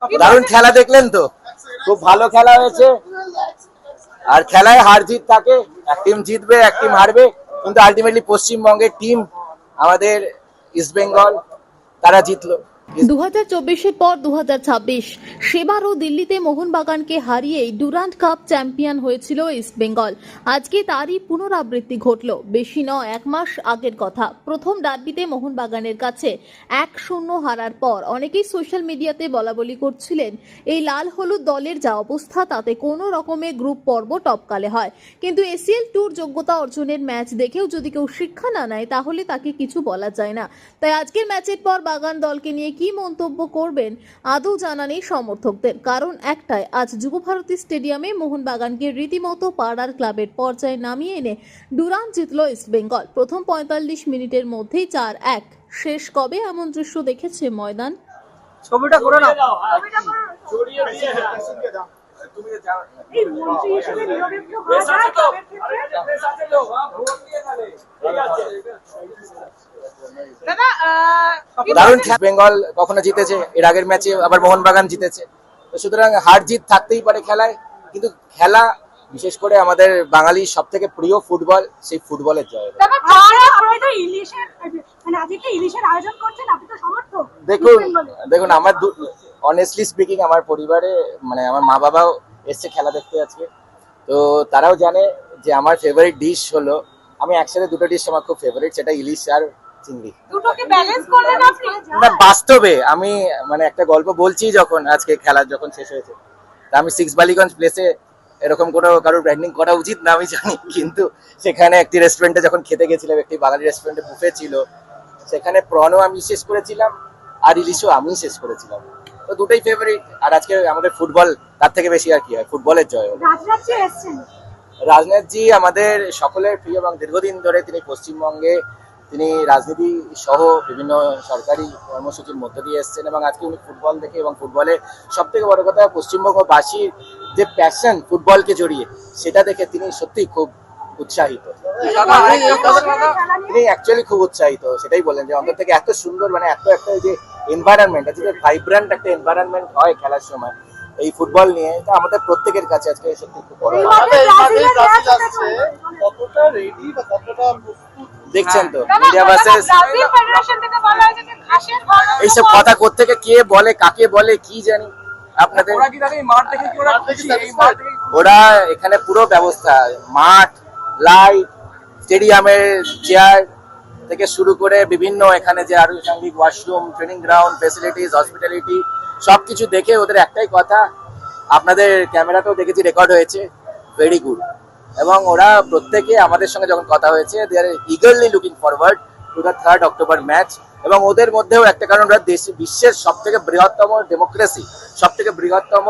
দারুণ খেলা দেখলেন তো, খুব ভালো খেলা হয়েছে। আর খেলায় হার জিত থাকে, এক টিম জিতবে এক টিম হারবে, কিন্তু আলটিমেটলি পশ্চিমবঙ্গের টিম আমাদের ইস্ট বেঙ্গল তারা জিতলো। 2024-এর পর 2026 সেবারও দিল্লিতে মোহনবাগানকে হারিয়েই ডুরান্ড কাপ চ্যাম্পিয়ন হয়েছিল ইস্ট বেঙ্গল। আজকে তারই পুনরাবৃত্তি ঘটল। বেশি নয়, এক মাস আগের কথা। প্রথম ডার্বিতে মোহনবাগানের কাছে 1-0 হারার পর অনেকেই সোশ্যাল মিডিয়াতে বলাবলি করছিলেন এই লাল হলুদ দলের যা অবস্থা তাতে কোনো রকমে গ্রুপ পর্ব টপকালে হয়, কিন্তু এসিএল ট্যুর যোগ্যতা অর্জনের ম্যাচ দেখেও যদি কেউ শিক্ষা না নেয় তাহলে তাকে কিছু বলা যায় না। তাই আজকের ম্যাচের পর বাগান দলকে নিয়ে কি মন্তব্য করবেন আদৌ জানা নেই সমর্থকদের। কারণ একটাই, আজ যুবভারতী স্টেডিয়ামে মোহনবাগানকে রীতিমতো পাড়ার ক্লাবের পর্যায়ে নামিয়ে এনে ডুরান্ড জিতল ইস্ট বেঙ্গল। প্রথম 45 মিনিটের মধ্যেই 4-1। শেষ কবে এমন দৃশ্য দেখেছে ময়দান? ছবিটা করে নাও। দারুণ বেঙ্গল কখনো জিতেছে, এর আগের ম্যাচে আবার মোহনবাগান জিতেছে, তো সুতরাং হার জিত থাকতেই পারে খেলায়, কিন্তু খেলা বিশেষ করে আমাদের বাঙালির সব থেকে প্রিয় ফুটবল, সেই ফুটবলের জয়। দেখুন আমার অনেস্টলি স্পিকিং আমার পরিবারে মানে আমার মা বাবাও এসছে খেলা দেখতে আজকে, তো তারাও জানে যে আমার ফেভারিট ডিশ হলো, আমি একসাথে দুটো ডিশ আমার খুব ফেভারিট, সেটা ইলিশ আর চিংড়ি। না বাস্তবে আমি মানে একটা গল্প বলছি, যখন আজকে খেলা যখন শেষ হয়েছে, আমি 6 বালিগঞ্জ প্লেসে এরকম কোনো কারোর ব্র্যান্ডিং করা উচিত না আমি জানি, কিন্তু সেখানে একটি রেস্টুরেন্টে যখন খেতে গেছিলাম, একটি বাঙালি রেস্টুরেন্টে বুফে ছিল, সেখানে প্রনও আমি শেষ করেছিলাম আর ইলিশও আমি শেষ করেছিলাম, তো দুটোই ফেভারিট। আর আজকে আমাদের ফুটবল তার থেকে বেশি আর কি হয়, ফুটবলের জয় হলো। রাজনাথজি আমাদের সকলের প্রিয় এবং দীর্ঘদিন ধরে তিনি পশ্চিমবঙ্গে তিনি রাজনীতি সহ বিভিন্ন সরকারি কর্মসূচির মধ্য দিয়ে এসেছেন, এবং আজকে উনি ফুটবল দেখে এবং ফুটবলে সব থেকে বড় কথা পশ্চিমবঙ্গবাসীর যে প্যাশন ফুটবলকে জড়িয়ে, সেটা দেখে তিনি সত্যি খুব উৎসাহিত। তিনি অ্যাকচুয়ালি খুব উৎসাহিত, সেটাই বললেন যে অন্তর থেকে এত সুন্দর মানে এত একটা যে এনভায়রনমেন্ট আছে, যে ভাইব্রেন্ট একটা এনভায়রনমেন্ট হয় খেলার সময় এই ফুটবল নিয়ে, এটা আমাদের প্রত্যেকের কাছে আজকে সত্যি খুব বড়। দেখছেন তো ইন্ডিয়া ভার্সেস এইসব কথা কোত্থেকে কে বলে, কাকে বলে কি জানি আপনাদের। ওরা এখানে পুরো ব্যবস্থা, মাঠ, লাইট, স্টেডিয়ামের চেয়ার থেকে শুরু করে বিভিন্ন এখানে যে আনুষঙ্গিক washroom, training ground, facilities, hospitality সবকিছু দেখে ওদের একটাই কথা, আপনাদের ক্যামেরাতেও দেখেছি রেকর্ড হয়েছে, ভেরি গুড। এবং ওরা প্রত্যেকে আমাদের সঙ্গে যখন কথা হয়েছে, they are eagerly looking forward to the 3rd October match. এবং ওদের মধ্যেও একটা কারণ, ওরা বিশ্বের সব থেকে বৃহত্তম ডেমোক্রেসি, সব থেকে বৃহত্তম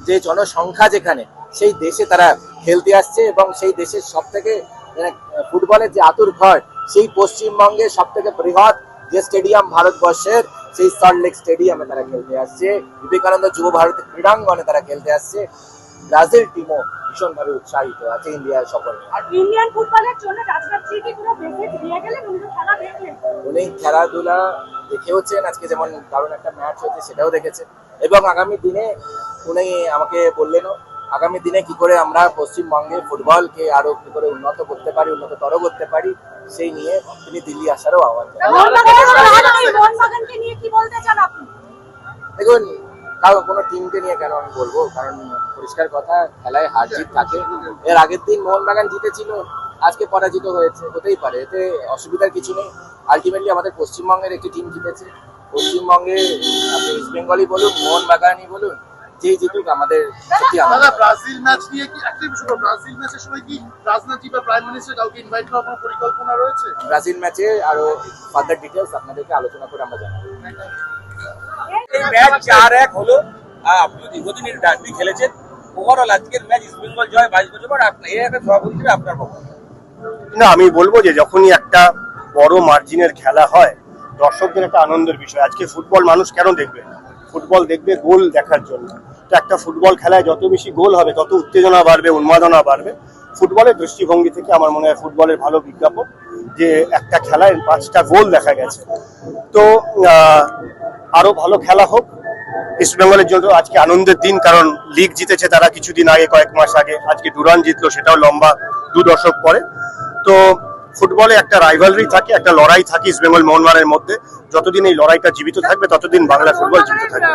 যে জনসংখ্যা যেখানে, সেই দেশে তারা খেলতে আসছে, এবং সেই দেশের সব থেকে ফুটবলের যে আতুর ঘর, সেই পশ্চিমবঙ্গের সব থেকে বৃহৎ যে স্টেডিয়াম ভারতবর্ষের, সেই সল্টলেক স্টেডিয়ামে তারা খেলতে আসছে, বিবেকানন্দ যুব ভারতী ক্রীড়াঙ্গনে তারা খেলতে আসছে। ব্রাজিল টিমও ভীষণ ভাবে উৎসাহিত আছে ইন্ডিয়ার সফর নিয়ে। উনি খেলাধুলা দেখেওছেন, আজকে যেমন দারুণ একটা ম্যাচ হয়েছে সেটাও দেখেছেন, এবং আগামী দিনে উনি আমাকে বললেনও আগামী দিনে কি করে আমরা পশ্চিমবঙ্গে ফুটবলকে আরো কি করে উন্নত করতে পারি, উন্নততর করতে পারি, সেই নিয়ে তিনি দিল্লি আসারও আহ্বান জানান। দেখুন কারণ কোনো টিমকে নিয়ে কেন আমি বলবো, কারণ পরিষ্কার কথা, খেলায় হার জিত থাকে। এর আগের দিন মোহনবাগান জিতেছিল, আজকে পরাজিত হয়েছে, হতেই পারে, এতে অসুবিধার কিছু নেই। আলটিমেটলি আমাদের পশ্চিমবঙ্গের একটি টিম জিতেছে, পশ্চিমবঙ্গে আপনি ইস্ট বেঙ্গলই বলুন, মোহনবাগানই বলুন, যেই জিতুক আমাদের সত্যি আনন্দ। ব্রাজিল ম্যাচ নিয়ে কি একটাই বিষয়, ব্রাজিল ম্যাচের সময় কি রাজনাথজি বা প্রাইম মিনিস্টার কাউকে ইনভাইট করার কোনো পরিকল্পনা রয়েছে? ব্রাজিল ম্যাচে আরো ফার্দার ডিটেইলস আপনাদেরকে আলোচনা করে আমরা জানাবো। এই ম্যাচ 4-1 হলো, আপনি দীর্ঘদিন এর ডার্বি খেলেছেন, ওভারঅল আজকের ম্যাচ ইস্ট বেঙ্গল জয় 22 বছর পর, আপনার এই একটা সভাপতি হিসেবে আপনার বক্তব্য। না, আমি বলবো যে যখনই একটা বড় মার্জিনের খেলা হয়, দর্শকদের একটা আনন্দের বিষয়। আজকে ফুটবল মানুষ কেন দেখবে? ফুটবল দেখবে গোল দেখার জন্য। তো একটা ফুটবল খেলায় যত বেশি গোল হবে, তত উত্তেজনা বাড়বে, উন্মাদনা বাড়বে। ফুটবলের দৃষ্টিভঙ্গি থেকে আমার মনে হয় ফুটবলের ভালো বিজ্ঞাপন যে একটা খেলায় 5টা গোল দেখা গেছে। তো আরো ভালো খেলা হোক, ইস্ট বেঙ্গলের জন্য আজকে আনন্দের দিন, কারণ লিগ জিতেছে তারা কিছুদিন আগে, কয়েক মাস আগে। আজকে ডুরান্ড জিতলো, সেটাও লম্বা 2 দশক পরে। তো ফুটবলে একটা রাইভালরি থাকে, একটা লড়াই থাকে ইস্ট বেঙ্গল মোহনবাগানের মধ্যে। যতদিন এই লড়াইটা জীবিত থাকবে ততদিন বাংলা ফুটবল জীবিত থাকবে।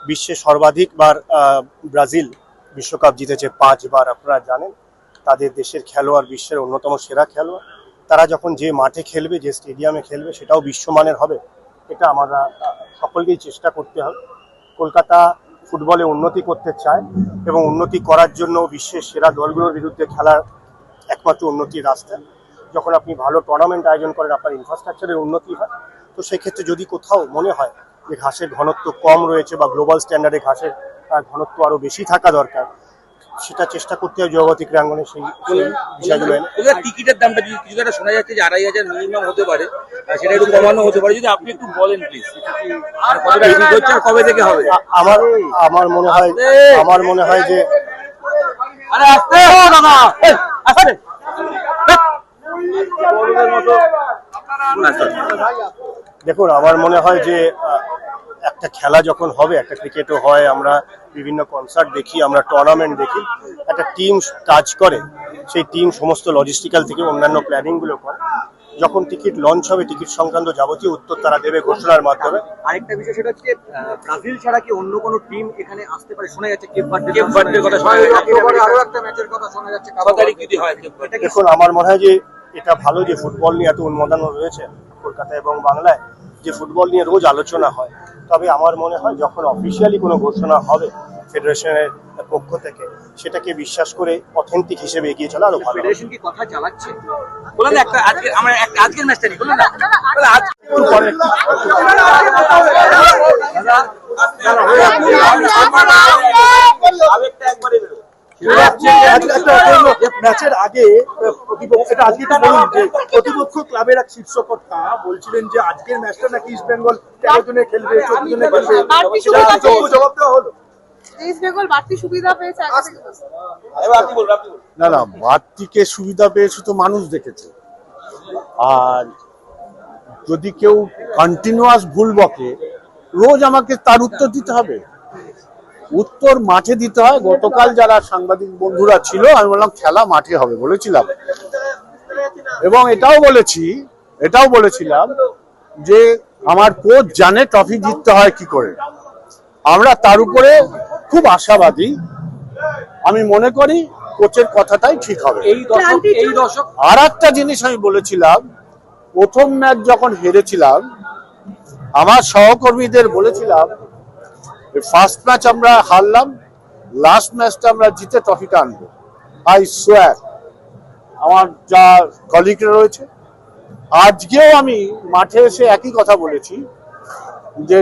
বিশ্বে সর্বাধিকবার ব্রাজিল বিশ্বকাপ জিতেছে 5 বার, আপনারা জানেন। তাদের দেশের খেলোয়াড় বিশ্বের অন্যতম সেরা খেলোয়াড়। তারা যখন যে মাঠে খেলবে, যে স্টেডিয়ামে খেলবে, সেটাও বিশ্বমানের হবে। এটা আমরা সকলকেই চেষ্টা করতে হবে। কলকাতা ফুটবলে উন্নতি করতে চায় এবং উন্নতি করার জন্য বিশ্বের সেরা দলগুলোর বিরুদ্ধে খেলার একমাত্র উন্নতির রাস্তা। যখন আপনি ভালো টুর্নামেন্ট আয়োজন করেন, আপনার ইনফ্রাস্ট্রাকচারের উন্নতি হয়। তো সেক্ষেত্রে যদি কোথাও মনে হয় যে ঘাসের ঘনত্ব কম রয়েছে বা গ্লোবাল স্ট্যান্ডার্ডে ঘাসের ঘনত্ব আরো বেশি থাকা দরকার, সেটা চেষ্টা করতে হবে জগতী ক্রীড়াঙ্গনে সেই বিষয়গুলো এনে। টিকিটের দামটা কিছু একটা শোনা যাচ্ছে যে 2,500 মিনিমাম হতে পারে, সেটা একটু কমানো হতে পারে, যদি আপনি একটু বলেন প্লিজ। কবে থেকে হবে? আমার মনে হয় যে দেখুন, আমার মনে হয় যে একটা খেলা যখন হবে, একটা ক্রিকেটও হয়, আমরা বিভিন্ন কনসার্ট দেখি, আমরা টুর্নামেন্ট দেখি, একটা টিম কাজ করে, সেই টিম সমস্ত লজিস্টিক্যাল থেকে অন্যান্য প্ল্যানিং গুলো করে। যখন টিকিট লঞ্চ হবে, টিকিট সংক্রান্ত যাবতীয় উত্তর তারা দেবে ঘোষণার মাধ্যমে। আরেকটা বিষয়, সেটা হচ্ছে ব্রাজিল ছাড়া কি অন্য কোনো টিম এখানে আসতে পারে? শোনা যাচ্ছে কেপ ভার্ডের কথা শোনা যাচ্ছে, আরো একটা ম্যাচের কথা শোনা যাচ্ছে। দেখুন, আমার মনে হয় যে এটা ভালো যে ফুটবল নিয়ে এত উন্মাদনা রয়েছে কলকাতা এবং বাংলায়, যে ফুটবল নিয়ে রোজ আলোচনা হয়। তবে আমার মনে হয় যখন অফিসিয়ালি কোনো ঘোষণা হবে ফেডারেশনের পক্ষ থেকে, সেটাকে বিশ্বাস করে অথেন্টিক হিসেবে এগিয়ে চলা আরো ভালো। ফেডারেশন কি কথা চালাচ্ছে? বলেন একটা আজকের ম্যাচটা নিয়ে বলেন না। ম্যাচের আগে প্রতিপক্ষ ক্লাবের এক শীর্ষ কর্তা বলছিলেন যে আজকের ম্যাচটা নাকি ইস্ট বেঙ্গল 13 জনে খেলবে, 14 জনে খেলবে। জবাব দেওয়া হলো। ইস্ট বেঙ্গল বাড়তি সুবিধা পেয়েছে আগে থেকে। না, বাড়তিকে সুবিধা পেয়েছে তো মানুষ দেখেছে। আর যদি কেউ কন্টিনিউয়াস ভুল বকে, রোজ আমাকে তার উত্তর দিতে হবে। উত্তর মাঠে দিতে হয়। গতকাল যারা সাংবাদিক বন্ধুরা ছিল, আমি বললাম খেলা মাঠে হবে বলেছিলাম, এবং এটাও বলেছিলাম যে আমার কোচ জানে ট্রফি জিততে হয় কি করে। আমরা তার উপরে খুব আশাবাদী। আমি মনে করি কোচের কথাটাই ঠিক হবে। এই দশক আর একটা জিনিস আমি বলেছিলাম, প্রথম ম্যাচ যখন হেরেছিলাম, আমার সহকর্মীদের বলেছিলাম ফার্স্ট ম্যাচ আমরা হারলাম, লাস্ট ম্যাচটা আমরা জিতে ট্রফিটা আনবো। আই সোয়ার, আমার যা কলিগরা রয়েছে, আজকেও আমি মাঠে এসে একই কথা বলেছি যে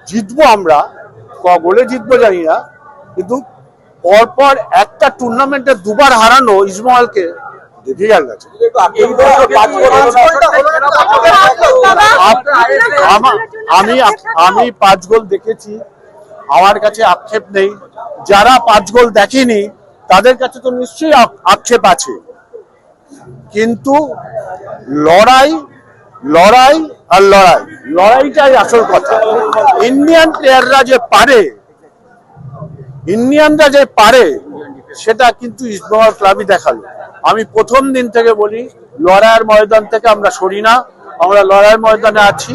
জিতবো আমরা, গোলে জিতবো জানি না, কিন্তু পরপর একটা টুর্নামেন্টে 2 বার হারানো ইস্টবেঙ্গলকে ডিফিকাল্ট আছে। আমি 5 গোল দেখেছি, আমার কাছে আক্ষেপ নেই। যারা 5 গোল দেখেনি তাদের কাছে তো নিশ্চয়ই আক্ষেপ আছে, কিন্তু লড়াইটাই আসল কথা। ইন্ডিয়ানরা যে পারে সেটা কিন্তু ইস্টবেঙ্গল ক্লাবই দেখালো। আমি প্রথম দিন থেকে বলি, লড়াইয়ের ময়দান থেকে আমরা সরি না, আমরা লড়াইয়ের ময়দানে আছি।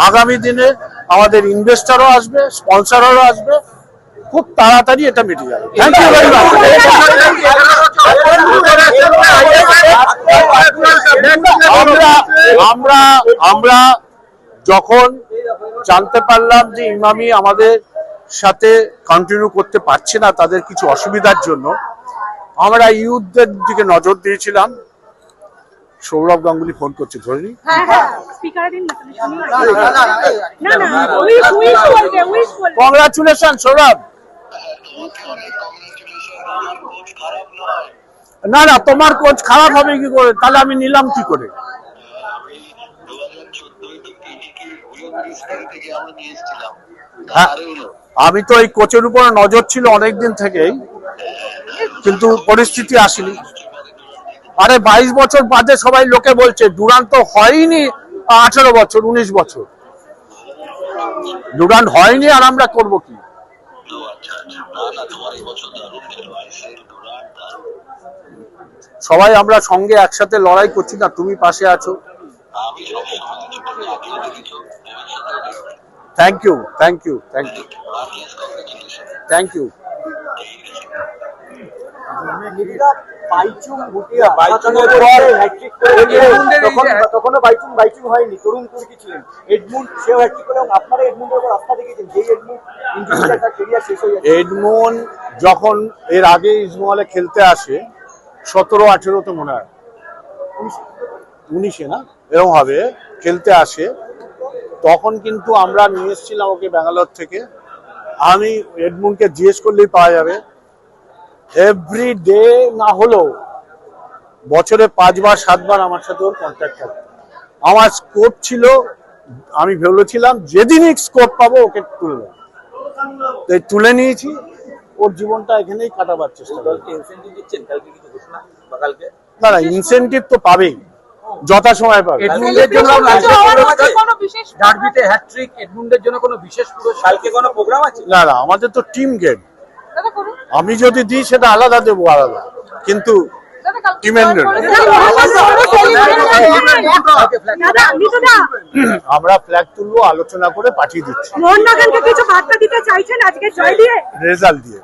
আগামী দিনে আমাদের ইনভেস্টরও আসবে, স্পন্সরও আসবে, খুব তাড়াতাড়ি এটা মিটে যাবে। Thank you very much. আমরা যখন জানতে পারলাম যে ইমামি আমাদের সাথে কন্টিনিউ করতে পারছে না তাদের কিছু অসুবিধার জন্য, আমরা ইউথদের দিকে নজর দিয়েছিলাম। সৌরভ গাঙ্গুলি ফোন করছে, ধরিনি। কংগ্রাচুলেশন সৌরভ। না, তোমার কোচ খারাপ হবে কি করে? তাহলে আমি নিলাম কি করে? আমি তো এই কোচের উপর নজর ছিল অনেকদিন থেকেই। কিন্তু পরিস্থিতি আসেনি। আরে 22 বছর বাদে সবাই লোকে বলছে ডুরান্ট তো হয়নি 18 বছর 19 বছর, ডুরান্ট হয়নি আর আমরা করব কি? সবাই আমরা সঙ্গে একসাথে লড়াই করছি না, তুমি পাশে আছো। Thank you, thank you, thank you, thank you. Baichung Bhutia বাইচুংয়ের পর পর হ্যাটট্রিক করে তখনও বাইচুং হয়নি, তরুণ তুর্কি ছিলেন এডমুন্ড, সেও হ্যাটট্রিক করে এবং আপনারা এডমুন্ডের উপর আস্থা দেখেছেন যেই এডমুন্ড ইঞ্জুরিটা তার ক্যারিয়ার শেষ হয়ে যাচ্ছে। এডমন্ড যখন এর আগে ইস্টবেঙ্গলে খেলতে আসে 17-18 মনে হয় 19 না এরকম হবে খেলতে আসে, তখন কিন্তু আমরা নিয়ে এসেছিলাম ওকে ব্যাঙ্গালোর থেকে। আমি এডমন্ডকে জিজ্ঞেস করলেই পাওয়া যাবে, এভরি ডে না হলেও বছরে 5 বার 7 বার আমার সাথে ওর কন্ট্যাক্ট থাকে। আমার স্কোপ ছিল, আমি ভেবেছিলাম যেদিনই স্কোপ পাবো ওকে তুলে দেবো, তাই তুলে নিয়েছি। ওর জীবনটা এখানেই কাটাবার চেষ্টা করি। ইনসেন্টিভ দিচ্ছেন কালকে কিছু ঘোষণা বা কালকে? না না, ইনসেন্টিভ তো পাবেই, যথাসময় পাবে। এডমুন্ডের জন্য কোনো বিশেষ ডার্বিতে হ্যাটট্রিক, এডমুন্ডের জন্য কোনো বিশেষ পুরস্কার কালকে কোনো প্রোগ্রাম আছে? না না, আমাদের তো টিম গেম, দাদা করুন আমি যদি দিই সেটা আলাদা দেবো আলাদা, কিন্তু দাদা কালকে টিমের নেই। আমরা ফ্ল্যাগ তুলবো, আলোচনা করে পাঠিয়ে দিচ্ছি মোহনবাগানকে কিছু বার্তা দিতে চাইছেন আজকে জয় দিয়ে? রেজাল্ট দিয়ে।